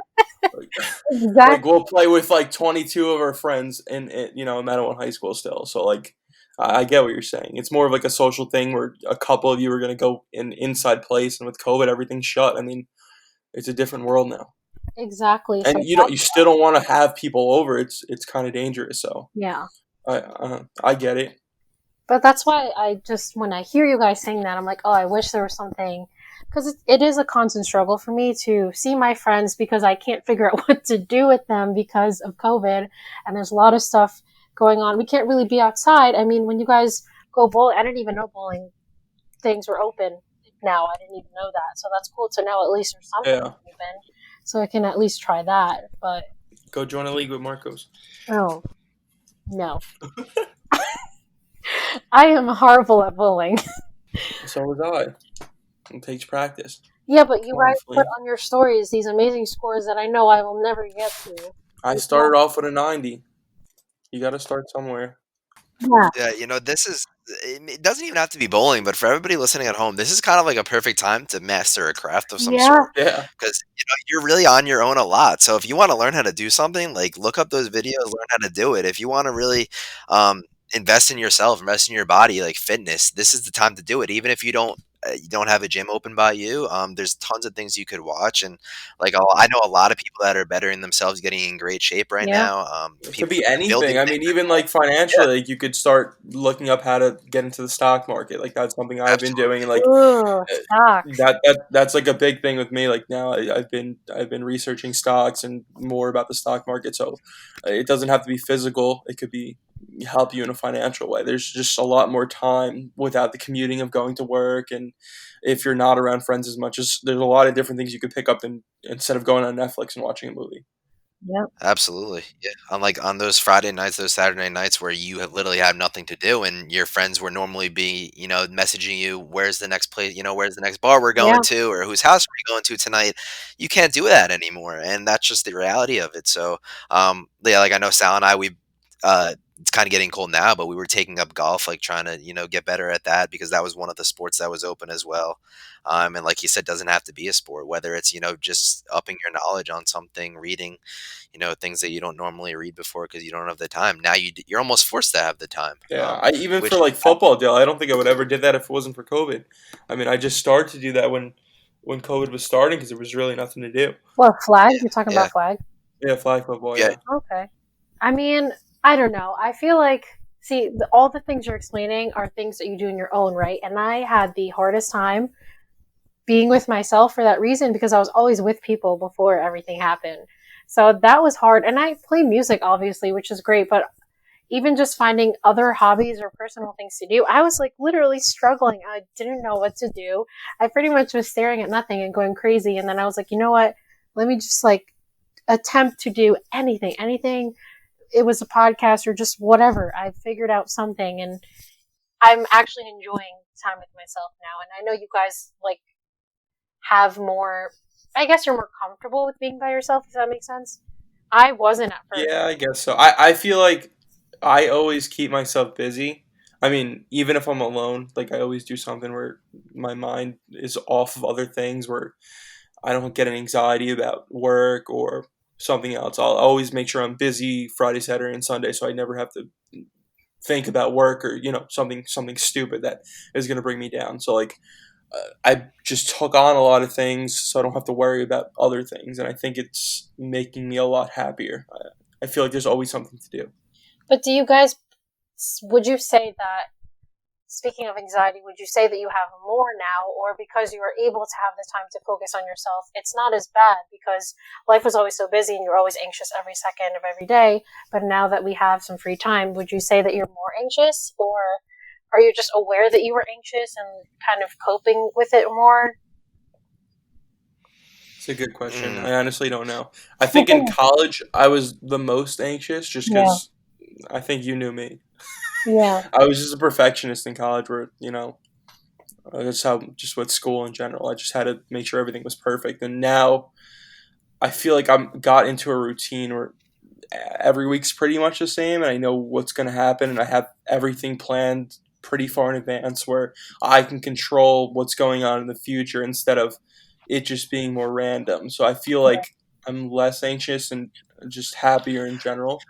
Like, like Exactly. we'll play with like 22 of our friends in Mattawa High School still. So like I get what you're saying. It's more of like a social thing where a couple of you are going to go in inside place, and with COVID everything's shut. I mean, it's a different world now. Exactly. And So you still don't want to have people over. It's kind of dangerous. So yeah. I get it. But that's why I just, when I hear you guys saying that, I'm like, oh, I wish there was something. Because it is a constant struggle for me to see my friends because I can't figure out what to do with them because of COVID. And there's a lot of stuff going on. We can't really be outside. I mean, when you guys go bowling, I didn't even know bowling things were open now. I didn't even know that. So that's cool to know at least there's something Yeah, open. So I can at least try that. But, go join a league with Marcos. oh, no. I am horrible at bowling. So was I. It takes practice. Yeah, but you Come on, guys put Flea. on your stories these amazing scores that I know I will never get to. I Like, started off with a 90. You got to start somewhere. yeah, Yeah, this is it doesn't even have to be bowling, but for everybody listening at home, this is kind of like a perfect time to master a craft of some yeah, sort Yeah. because you're really on your own a lot. So if you want to learn how to do something, like look up those videos, learn how to do it. If you want to really invest in yourself, invest in your body, like fitness, this is the time to do it. Even if you don't have a gym open by you, there's tons of things you could watch, and like I know a lot of people that are bettering themselves, getting in great shape right yeah, now. It could People be building anything. I mean, things. even like Yeah, financially, like you could start looking up how to get into the stock market. Like that's something I've been doing. absolutely. And like ooh, uh, stocks. that's like a big thing with me. Like now, I've been researching stocks and more about the stock market. So it doesn't have to be physical. It could be help you in a financial way. There's just a lot more time without the commuting of going to work, and if you're not around friends as much, as there's a lot of different things you could pick up instead of going on Netflix and watching a movie. Yep, Absolutely. Yeah. Unlike on those Friday nights, those Saturday nights where you have literally have nothing to do and your friends were normally be, messaging you, where's the next place, where's the next bar we're yeah, going to or whose house are we going to tonight? You can't do that anymore. And that's just the reality of it. So, yeah, like I know Sal and I, we it's kind of getting cold now, but we were taking up golf, like trying to, get better at that because that was one of the sports that was open as well. And like you said, doesn't have to be a sport, whether it's, just upping your knowledge on something, reading, things that you don't normally read before because you don't have the time. Now you're almost forced to have the time. Yeah, I even for Which like football deal, I don't think I would ever did that if it wasn't for COVID. I mean, I just started to do that when COVID was starting because there was really nothing to do. What, flag? yeah, You're talking yeah, about flag? Yeah, flag football. yeah. Yeah, Okay. I mean, I don't know. I feel like, see, all the things you're explaining are things that you do in your own right. And I had the hardest time being with myself for that reason because I was always with people before everything happened. So that was hard. And I play music, obviously, which is great. But even just finding other hobbies or personal things to do, I was like literally struggling. I didn't know what to do. I pretty much was staring at nothing and going crazy. And then I was like, you know what? Let me just like attempt to do anything. It was a podcast or just whatever. I figured out something and I'm actually enjoying time with myself now. And I know you guys like have more, I guess you're more comfortable with being by yourself, if that makes sense. I wasn't at first. yeah, I guess so. I feel like I always keep myself busy. I mean, even if I'm alone, like I always do something where my mind is off of other things, where I don't get an anxiety about work or something else. I'll always make sure I'm busy Friday, Saturday, and Sunday, so I never have to think about work or something stupid that is going to bring me down. So like I just took on a lot of things, so I don't have to worry about other things, and I think it's making me a lot happier. I feel like there's always something to do. But do you guys, would you say that, speaking of anxiety, would you say that you have more now, or because you are able to have the time to focus on yourself, it's not as bad because life was always so busy and you're always anxious every second of every day? But now that we have some free time, would you say that you're more anxious, or are you just aware that you were anxious and kind of coping with it more? It's a good question. Mm, I honestly don't know. I think in college I was the most anxious just Yeah, because I think you knew me. yeah, I was just a perfectionist in college where, that's how, just with school in general, I just had to make sure everything was perfect. And now I feel like I'm got into a routine where every week's pretty much the same and I know what's going to happen and I have everything planned pretty far in advance where I can control what's going on in the future instead of it just being more random. So I feel like I'm less anxious and just happier in general.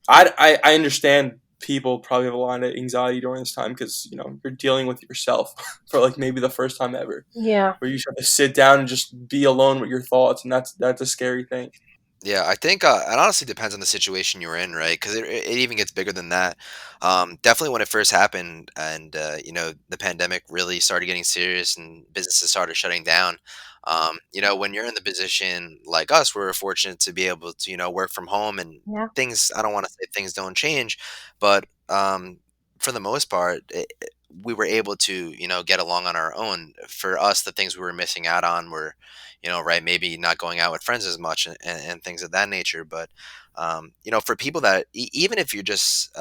I understand people probably have a lot of anxiety during this time because you're dealing with yourself for like maybe the first time ever, yeah, where you just have to sit down and just be alone with your thoughts, and that's a scary thing. yeah, I think it honestly depends on the situation you're in, right? Because it even gets bigger than that. Definitely when it first happened, and the pandemic really started getting serious, and businesses started shutting down. When you're in the position like us, we're fortunate to be able to work from home, and yeah, things. I don't want to say things don't change, but for the most part, we were able to get along on our own. For us, the things we were missing out on were right? Maybe not going out with friends as much and things of that nature. But, for people that, even if you're just,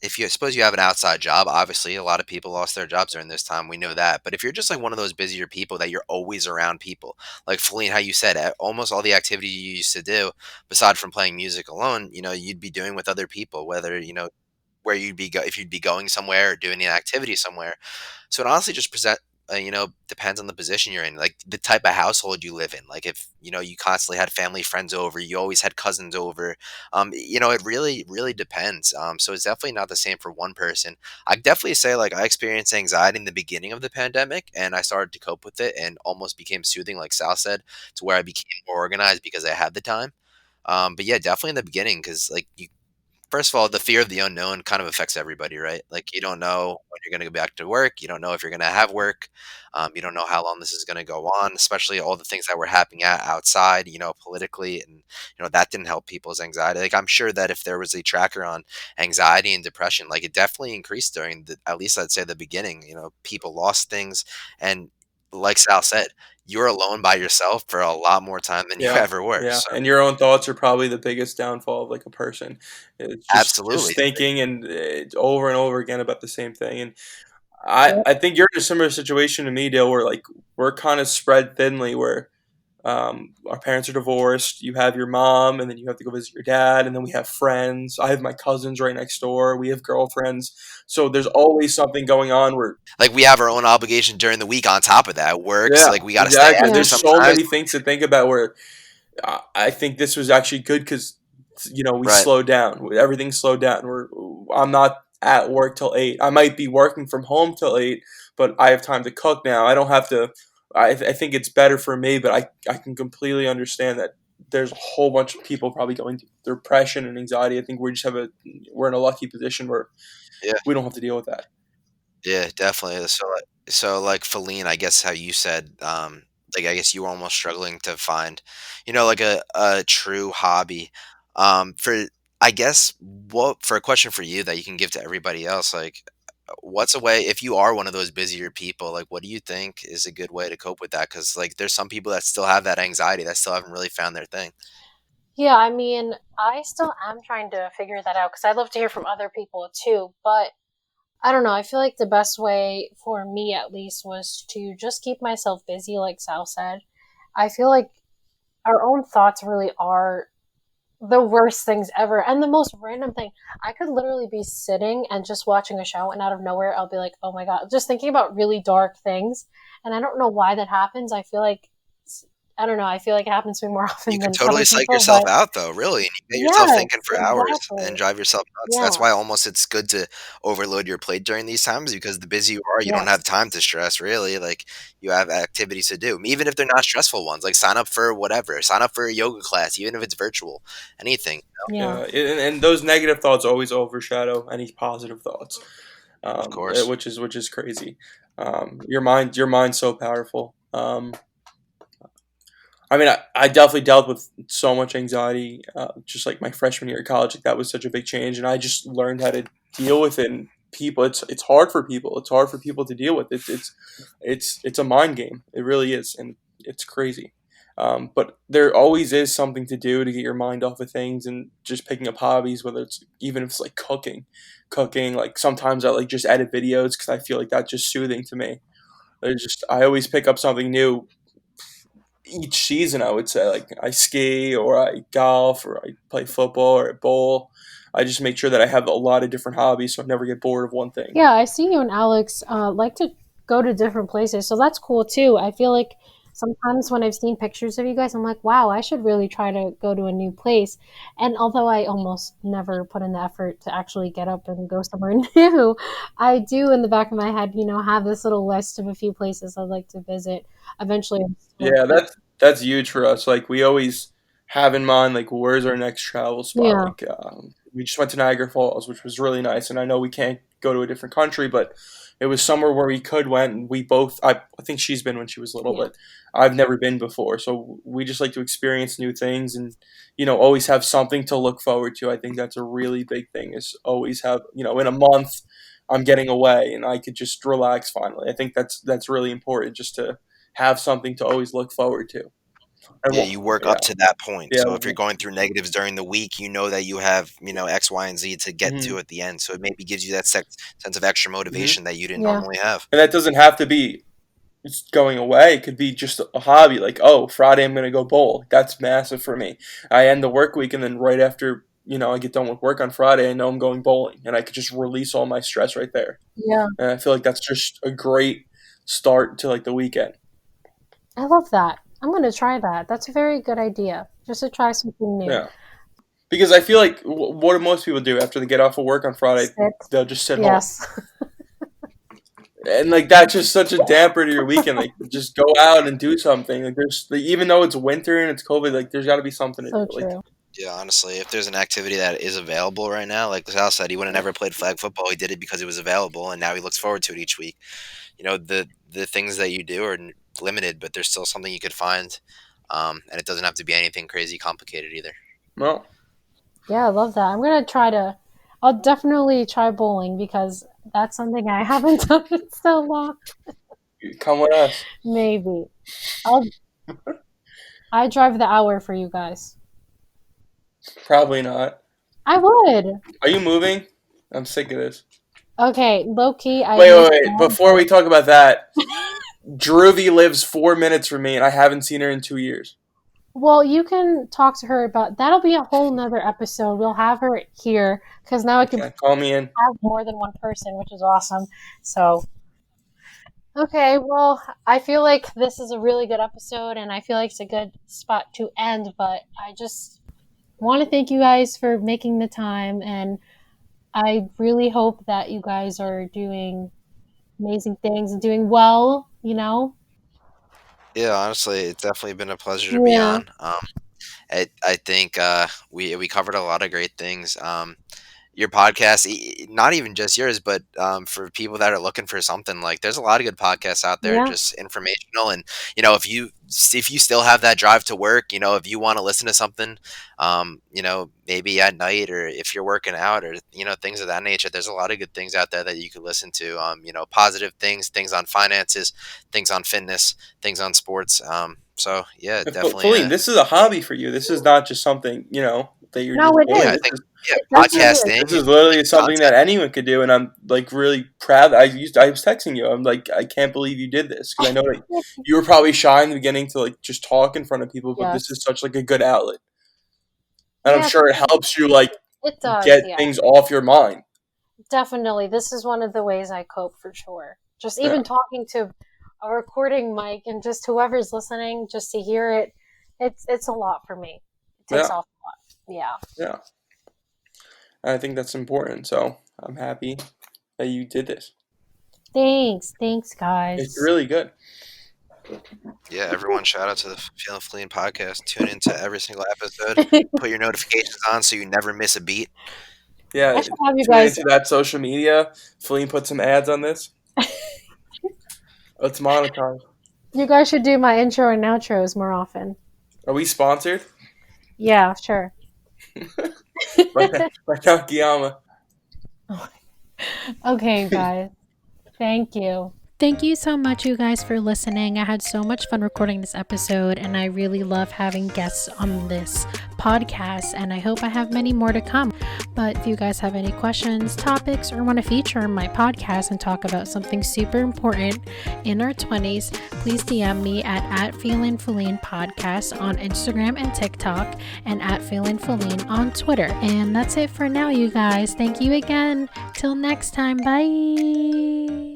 if you suppose you have an outside job, obviously a lot of people lost their jobs during this time. We know that. But if you're just like one of those busier people that you're always around people, like Feline, how you said, almost all the activity you used to do, beside from playing music alone, you'd be doing with other people, whether, where if you'd be going somewhere or doing an activity somewhere. So it honestly just depends on the position you're in, like the type of household you live in. Like if you constantly had family friends over, you always had cousins over. It really really depends. So it's definitely not the same for one person. I definitely say like I experienced anxiety in the beginning of the pandemic, and I started to cope with it, and almost became soothing, like Sal said, to where I became more organized because I had the time. But yeah, definitely in the beginning, because like you first of all, the fear of the unknown kind of affects everybody, right? Like you don't know when you're going to go back to work. You don't know if you're going to have work. You don't know how long this is going to go on, especially all the things that were happening outside, politically, and that didn't help people's anxiety. Like I'm sure that if there was a tracker on anxiety and depression, like it definitely increased during at least I'd say the beginning. People lost things, and like Sal said, you're alone by yourself for a lot more time than you Yeah, ever were. yeah, So and your own thoughts are probably the biggest downfall of like a person. It's just absolutely, thinking and over and over again about the same thing. And I think you're in a similar situation to me, Dale, where like we're kind of spread thinly, where Our parents are divorced. You have your mom, and then you have to go visit your dad, and then we have friends. I have my cousins right next door. We have girlfriends. So there's always something going on where, Like we have our own obligation during the week on top of that. Works, yeah, like we got to stay exactly. after Yeah. There's so sometimes. many things to think about where I think this was actually good because we Right. slowed down. Everything slowed down. I'm not at work till 8. I might be working from home till 8, but I have time to cook now. I don't have to. I think it's better for me, but I can completely understand that there's a whole bunch of people probably going through depression and anxiety. I think we're in a lucky position where Yeah. we don't have to deal with that. Yeah, definitely. So like Feline, I guess how you said, like I guess you were almost struggling to find, like a true hobby. For I guess what for a question for you that you can give to everybody else, like what's a way if you are one of those busier people, like what do you think is a good way to cope with that? Because like there's some people that still have that anxiety that still haven't really found their thing. Yeah, I mean, I still am trying to figure that out because I'd love to hear from other people too. But I don't know. I feel like the best way for me, at least, was to just keep myself busy, like Sal said. I feel like our own thoughts really are the worst things ever. And the most random thing, I could literally be sitting and just watching a show, and out of nowhere, I'll be like, oh my God, just thinking about really dark things. And I don't know why that happens. I don't know, I feel like it happens to me more You often could than totally other psych people, yourself but out though, really, and you get yourself thinking yes, for hours and exactly. drive yourself nuts. That's Yeah, why almost it's good to overload your plate during these times because the busier you are, you don't have yes, time to stress really. Like you have activities to do, even if they're not stressful ones. Like sign up for whatever, sign up for a yoga class, even if it's virtual. Anything. yeah. Yeah, and those negative thoughts always overshadow any positive thoughts, Of course. which is crazy. Your mind's so powerful. I mean, I definitely dealt with so much anxiety, just like my freshman year of college. Like that was such a big change, and I just learned how to deal with it. And people, it's hard for people. It's hard for people to deal with. It's a mind game. It really is, and it's crazy. But there always is something to do to get your mind off of things, and just picking up hobbies, whether it's even if it's like cooking. Like sometimes I like just edit videos because I feel like that's just soothing to me. I always pick up something new each season. I would say like I ski or I golf or I play football or I bowl. I just make sure that I have a lot of different hobbies so I never get bored of one thing. Yeah, I see you and Alex like to go to different places, so that's cool too. I feel like sometimes when I've seen pictures of you guys, I'm like, wow, I should really try to go to a new place. And although I almost never put in the effort to actually get up and go somewhere new, I do in the back of my head, have this little list of a few places I'd like to visit. Eventually, I'm still, Yeah, that's huge for us. Like we always have in mind like where's our next travel spot. yeah, Like we just went to Niagara Falls, which was really nice, and I know we can't go to a different country, but it was somewhere where we could went. And we both, I think she's been when she was little, yeah, but I've never been before. So we just like to experience new things and always have something to look forward to. I think that's a really big thing. Is always have in a month I'm getting away and I could just relax finally. I think that's really important just to have something to always look forward to. And Yeah, you work yeah, up to that point. yeah, So if you're going through negatives during the week, you know that you have, X, Y, and Z to get hmm to at the end. So it maybe gives you that sense of extra hmm motivation that you didn't yeah. normally have. and that doesn't have to be just going away. It could be just a hobby. Like, oh, Friday I'm gonna go bowl. That's massive for me. I end the work week, and then right after I get done with work on Friday, I know I'm going bowling, and I could just release all my stress right there. Yeah, And I feel like that's just a great start to like the weekend. I love that. I'm gonna try that. That's a very good idea. Just to try something new. Yeah, because I feel like what do most people do after they get off of work on Friday? Sit. They'll just sit home. Yes. And like that's just such a damper to your weekend. Like just go out and do something. Like there's like, even though it's winter and it's COVID, like there's got to be something to do. So Like true. Yeah, honestly, if there's an activity that is available right now, like Sal said, he would have never played flag football. He did it because it was available, and now he looks forward to it each week. The things that you do are limited, but there's still something you could find, and it doesn't have to be anything crazy complicated either. well, Yeah, I love that. I'm gonna try to. I'll definitely try bowling because that's something I haven't done in so long. come with us. Maybe I'll. I drive the hour for you guys. Probably not. I would. Are you moving? I'm sick of this. Okay, low key. I Wait, wait, used wait. to. Before we talk about that, Druvy lives 4 minutes from me, and I haven't seen her in 2 years. Well, you can talk to her about that'll be a whole nother episode. We'll have her here because now I can Okay, call me in. have more than one person, which is awesome. So, okay, well, I feel like this is a really good episode, and I feel like it's a good spot to end. But I just want to thank you guys for making the time, and I really hope that you guys are doing amazing things and doing well. Yeah, honestly, it's definitely been a pleasure to be Yeah, on. I think we covered a lot of great things. Your podcast, not even just yours, but for people that are looking for something, like there's a lot of good podcasts out there, yeah, just informational. And if you still have that drive to work, if you want to listen to something, maybe at night or if you're working out or things of that nature, there's a lot of good things out there that you could listen to. Positive things on finances, things on fitness, things on sports. So yeah, definitely. Feline, this is a hobby for you. This is not just something, that you're no, just it doing. Yeah, I is. think yeah, It definitely is. podcasting This is and literally something that content. anyone could do, and I'm like really proud. I was texting you. I'm like, I can't believe you did this because I know that you were probably shy in the beginning to like just talk in front of people, but this is Yes. such like a good outlet, and I'm Yeah, sure it helps you like it does. get Yeah, things off your mind. definitely. This is one of the ways I cope for sure. Just Yeah, even talking to a recording mic and just whoever's listening, just to hear it, it's a lot for me. It takes yeah, off a lot. Yeah. yeah. And I think that's important. So I'm happy that you did this. Thanks, It's guys. really good. Yeah, everyone, shout out to the Feeling Fleeing podcast. Tune into every single episode. Put your notifications on so you never miss a beat. Yeah, I should have you tune guys. into that social media. Feline put some ads on this. Let's monetize. You guys should do my intro and outros more often. Are we sponsored? Yeah, sure. By Nakayama. Okay, guys. Thank you. Thank you so much, you guys, for listening. I had so much fun recording this episode, and I really love having guests on this podcast, and I hope I have many more to come. But if you guys have any questions, topics, or want to feature my podcast and talk about something super important in our 20s, please DM me at Feelin' Feline Podcast on Instagram and TikTok, and at Feelin' Feline on Twitter. And that's it for now, you guys. Thank you again. Till next time. Bye.